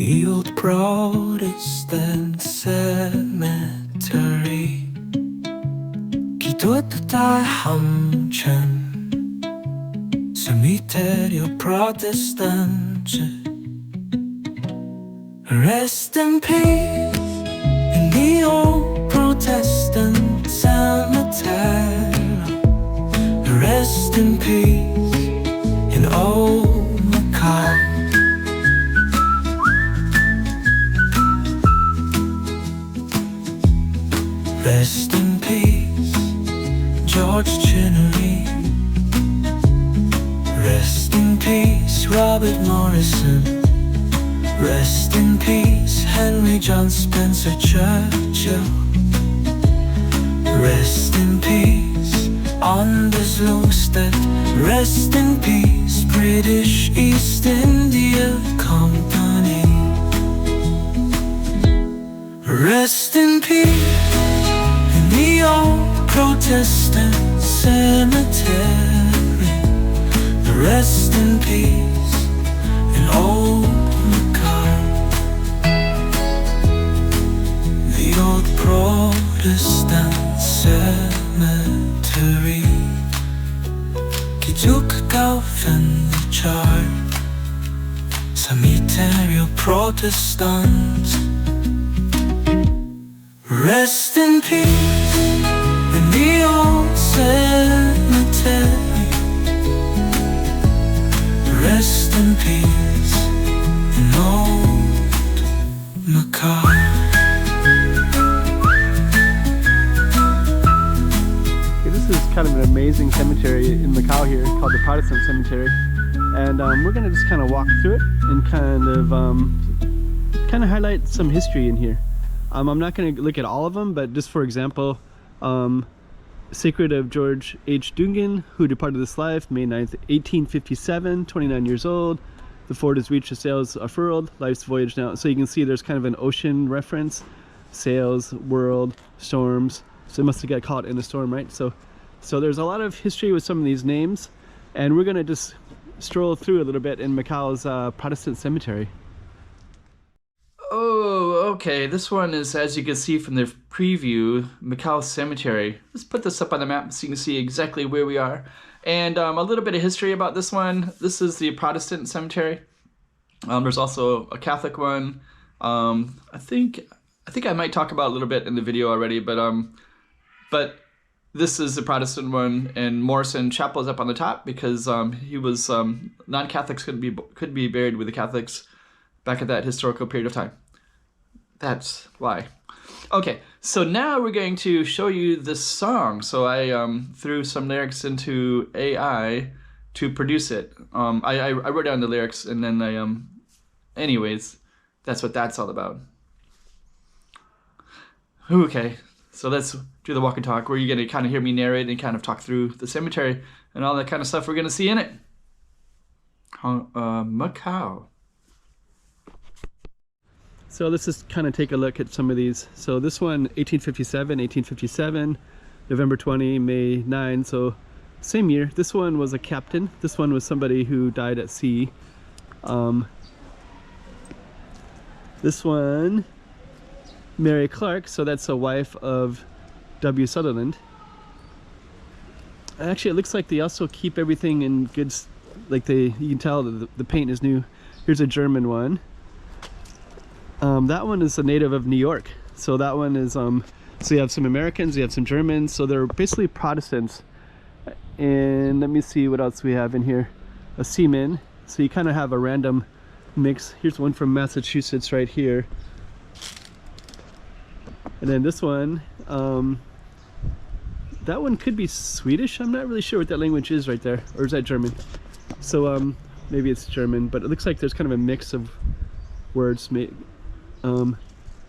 The old Protestant cemetery， 基督教墳場 Cemitério Protestant。 Rest in peace in the old Protestant cemetery. Rest in peace in old Macau. Rest in peace, George Chinnery. Rest in peace, Robert Morrison. Rest in peace, Henry John Spencer Churchill. Rest in peace, Anders Lundstedt. Rest in peace, British East India Company. Rest in peace in the old Protestant cemetery. Rest in peace in old Macau. The old Protestant cemetery.基督教墳場 Cemitério Protestant. Rest in peace in the old cemetery. Rest in peace in old Macau. This is kind of an amazing cemetery in Macau here called the Protestant Cemetery, and we're gonna just kind of walk through it and kind of highlight some history in here. I'm not going to look at all of them, but just for example, Sacred of George H. Dungan, who departed this life May 9th, 1857, 29 years old. The fort has reached the sails are furled, life's voyage now. So you can see there's kind of an ocean reference, sails, world, storms. So it must have got caught in a storm, right? So there's a lot of history with some of these names, and we're going to just stroll through a little bit in Macau's Protestant cemetery. Oh, okay. This one is, as you can see from the preview, Macau Cemetery. Let's put this up on the map so you can see exactly where we are. And a little bit of history about this one. This is the Protestant cemetery. There's also a Catholic one. I think I might talk about it a little bit in the video already, but this is the Protestant one, and Morrison Chapel is up on the top because he was non-Catholics couldn't be buried with the Catholics back at that historical period of time. That's why. Okay, so now we're going to show you this song. So I threw some lyrics into AI to produce it. I wrote down the lyrics, and then anyways, that's what that's all about. Okay, so let's do the walk and talk, where you're going to kind of hear me narrate and kind of talk through the cemetery and all that kind of stuff we're going to see in it. Macau. So let's just kind of take a look at some of these. So this one, 1857, November 20, May 9, so same year. This one was a captain. This one was somebody who died at sea. This one, Mary Clark, so that's a wife of W. Sutherland. Actually, it looks like they also keep everything in good, like you can tell the paint is new. Here's a German one. That one is a native of New York. So that one is, so you have some Americans, you have some Germans, so they're basically Protestants. And let me see what else we have in here. A seaman, so you kind of have a random mix. Here's one from Massachusetts right here. And then this one, that one could be Swedish. I'm not really sure what that language is right there. Or is that German? So maybe it's German, but it looks like there's kind of a mix of words.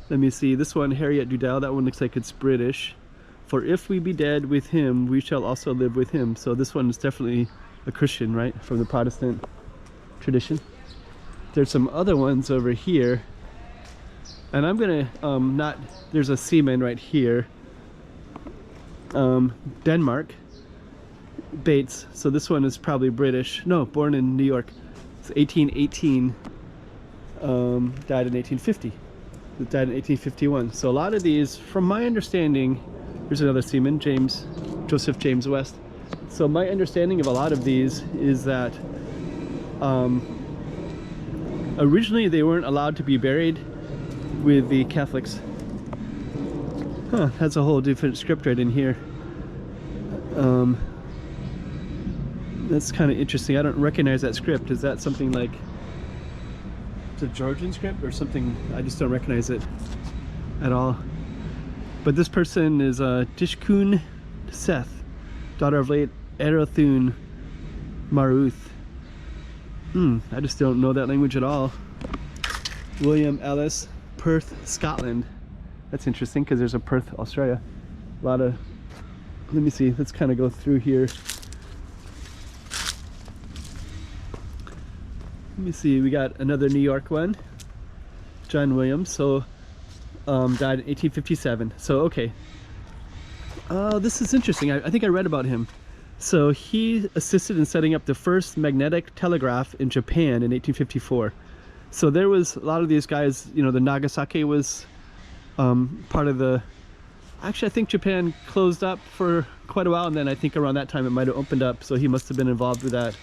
Let me see, this one, Harriet Dudell, that one looks like it's British. For if we be dead with him, we shall also live with him. So this one is definitely a Christian, right? From the Protestant tradition. There's some other ones over here. And I'm gonna, there's a seaman right here. Denmark. Bates, so this one is probably British. No, born in New York. It's 1818. died in 1850. It died in 1851. So a lot of these, from my understanding, here's another seaman, Joseph James West. So my understanding of a lot of these is that originally they weren't allowed to be buried with the Catholics. Huh, that's a whole different script right in here. That's kind of interesting. I don't recognize that script. Is that something like the Georgian script or something? I just don't recognize it at all. But this person is Tishkun Seth, daughter of late Erathun Maruth. I just don't know that language at all. William Ellis, Perth, Scotland. That's interesting because there's a Perth, Australia. A lot of, let me see, let's kind of go through here. Let me see, we got another New York one. John Williams, so died in 1857. So, okay. Oh, this is interesting. I think I read about him. So he assisted in setting up the first magnetic telegraph in Japan in 1854. So there was a lot of these guys, you know, the Nagasaki was part of the, actually I think Japan closed up for quite a while, and then I think around that time it might have opened up, so he must have been involved with that.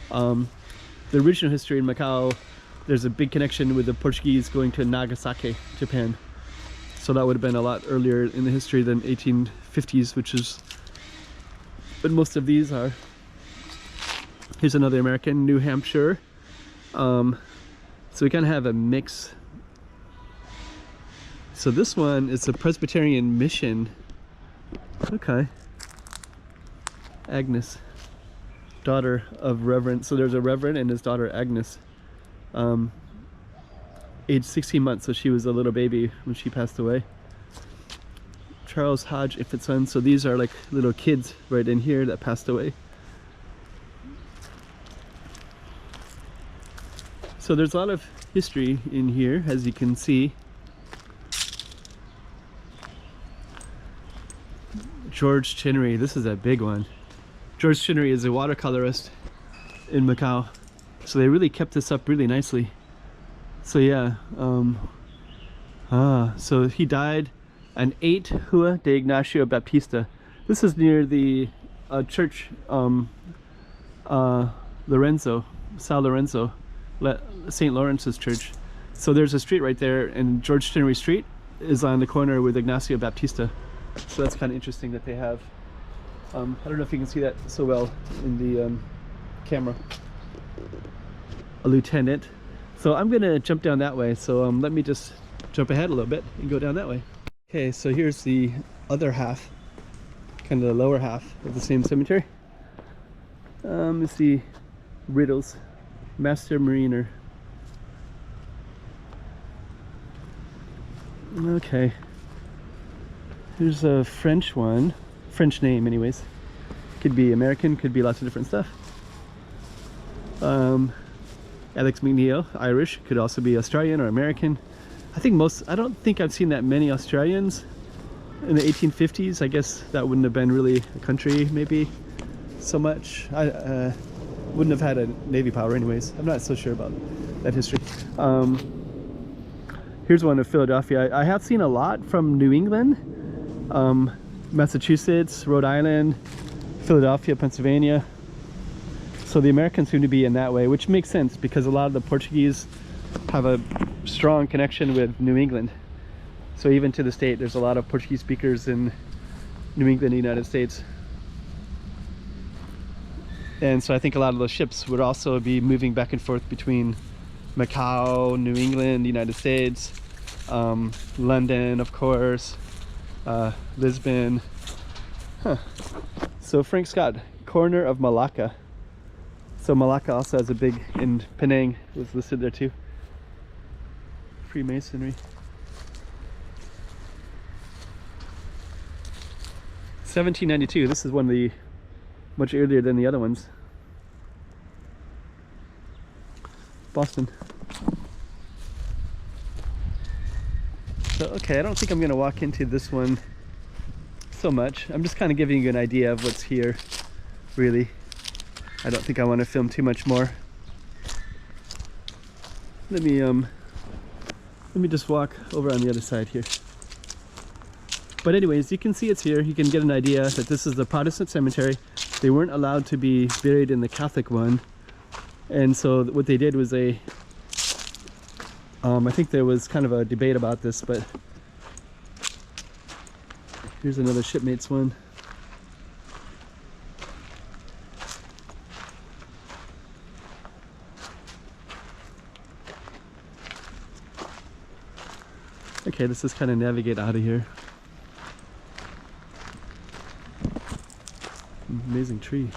The original history in Macau, there's a big connection with the Portuguese going to Nagasaki, Japan. So that would have been a lot earlier in the history than 1850s, which is what most of these are. Here's another American, New Hampshire. So we kind of have a mix. So this one is a Presbyterian mission. Okay. Agnes, daughter of Reverend. So there's a Reverend and his daughter Agnes. Age 16 months, so she was a little baby when she passed away. Charles Hodge, infant son. So these are like little kids right in here that passed away. So there's a lot of history in here, as you can see. George Chinnery, this is a big one. George Chinnery is a watercolorist in Macau. So they really kept this up really nicely. So yeah, so he died on 8 Rua de Ignacio Baptista. This is near the church, Lorenzo, São Lorenzo, St. Lawrence's church. So there's a street right there, and George Chinnery Street is on the corner with Ignacio Baptista. So that's kind of interesting that they have, I don't know if you can see that so well in the camera. A lieutenant. So I'm gonna jump down that way, so let me just jump ahead a little bit and go down that way. Okay, so here's the other half, kind of the lower half of the same cemetery. Let's see, Riddles, Master Mariner. Okay, here's a French one, French name anyways. Could be American, could be lots of different stuff. Alex McNeil, Irish, could also be Australian or American. I think I don't think I've seen that many Australians in the 1850s. I guess that wouldn't have been really a country, maybe, so much. I wouldn't have had a Navy power anyways. I'm not so sure about that history. Here's one of Philadelphia. I have seen a lot from New England, Massachusetts, Rhode Island, Philadelphia, Pennsylvania. So the Americans seem to be in that way, which makes sense because a lot of the Portuguese have a strong connection with New England. So even to this date, there's a lot of Portuguese speakers in New England, the United States. And so I think a lot of those ships would also be moving back and forth between Macau, New England, the United States, London, of course, Lisbon. So Frank Scott, corner of Malacca. So Malacca also has a big, in Penang was listed there too. Freemasonry. 1792, this is one of the, much earlier than the other ones. Boston. So, okay, I don't think I'm gonna walk into this one so much. I'm just kind of giving you an idea of what's here, really. I don't think I want to film too much more. let me just walk over on the other side here. But anyways, you can see it's here. You can get an idea that this is the Protestant cemetery. They weren't allowed to be buried in the Catholic one. And so what they did was they, I think there was kind of a debate about this, but here's another shipmates one. Okay, let's just kind of navigate out of here. Amazing tree.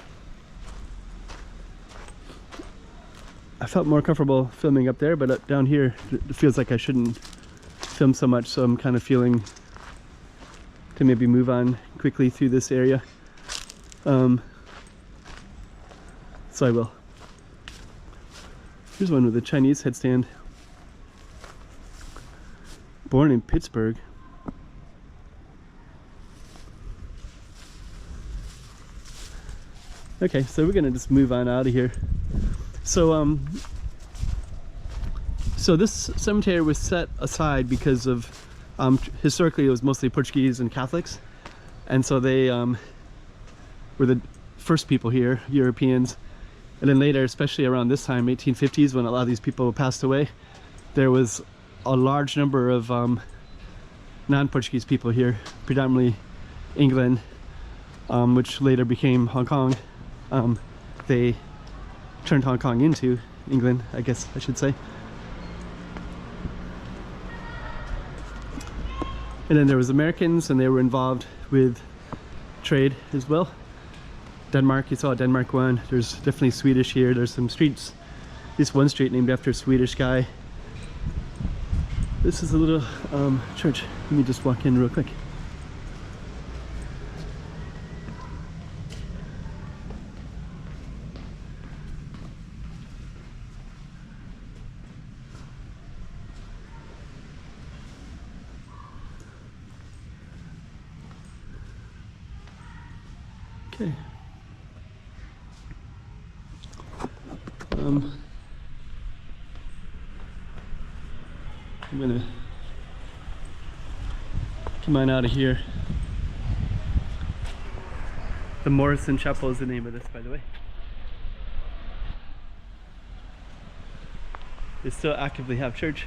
I felt more comfortable filming up there, but down here it feels like I shouldn't film so much, so I'm kind of feeling to maybe move on quickly through this area. So I will. Here's one with a Chinese headstand. Born in Pittsburgh. Okay, so we're gonna just move on out of here. So so this cemetery was set aside because of historically it was mostly Portuguese and Catholics, and so they were the first people here, Europeans, and then later, especially around this time, 1850s, when a lot of these people passed away, there was a large number of non-Portuguese people here, predominantly England, which later became Hong Kong. They turned Hong Kong into England, I guess I should say. And then there was Americans, and they were involved with trade as well. Denmark, you saw Denmark one. There's definitely Swedish here. There's some streets, this one street named after a Swedish guy. This is a little church. Let me just walk in real quick. Okay. I'm gonna come on out of here. The Morrison Chapel is the name of this, by the way. They still actively have church.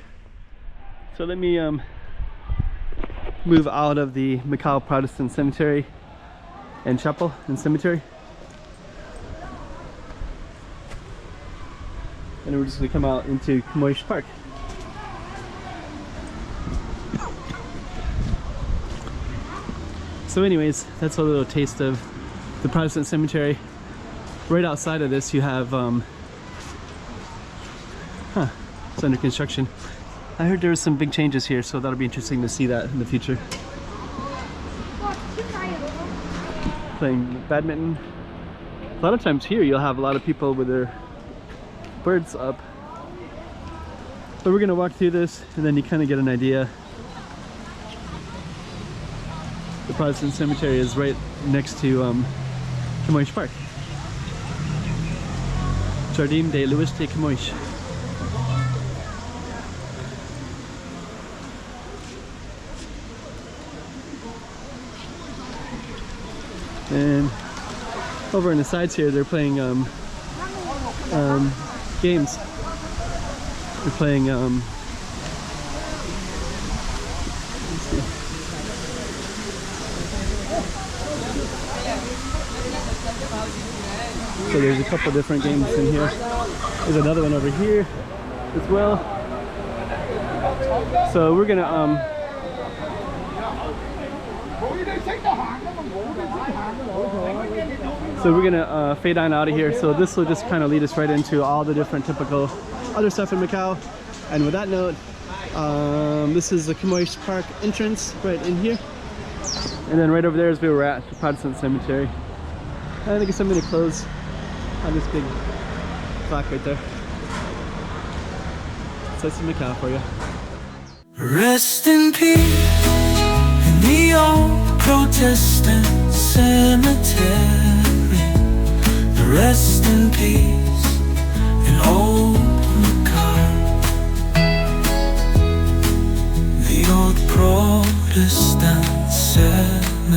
So let me move out of the Macau Protestant Cemetery and Chapel and Cemetery. And we're just gonna come out into Camoish Park. So anyways, that's a little taste of the Protestant cemetery. Right outside of this you have, it's under construction. I heard there were some big changes here, so that'll be interesting to see that in the future. Playing badminton. A lot of times here you'll have a lot of people with their birds up. But we're gonna walk through this and then you kind of get an idea. The Protestant cemetery is right next to Camoish Park. Jardim de Luz de Camoish. And over on the sides here, they're playing games. They're playing let's see. So there's a couple different games in here. There's another one over here as well. So we're gonna fade on out of here. So this will just kind of lead us right into all the different typical other stuff in Macau. And with that note, this is the Camoish Park entrance right in here. And then right over there is where we're at, the Protestant Cemetery. And I guess I'm gonna close on this big plaque right there. So that's Macau for you. Rest in peace in the old Protestant cemetery. Rest in peace in old Macau. Protestant cemetery.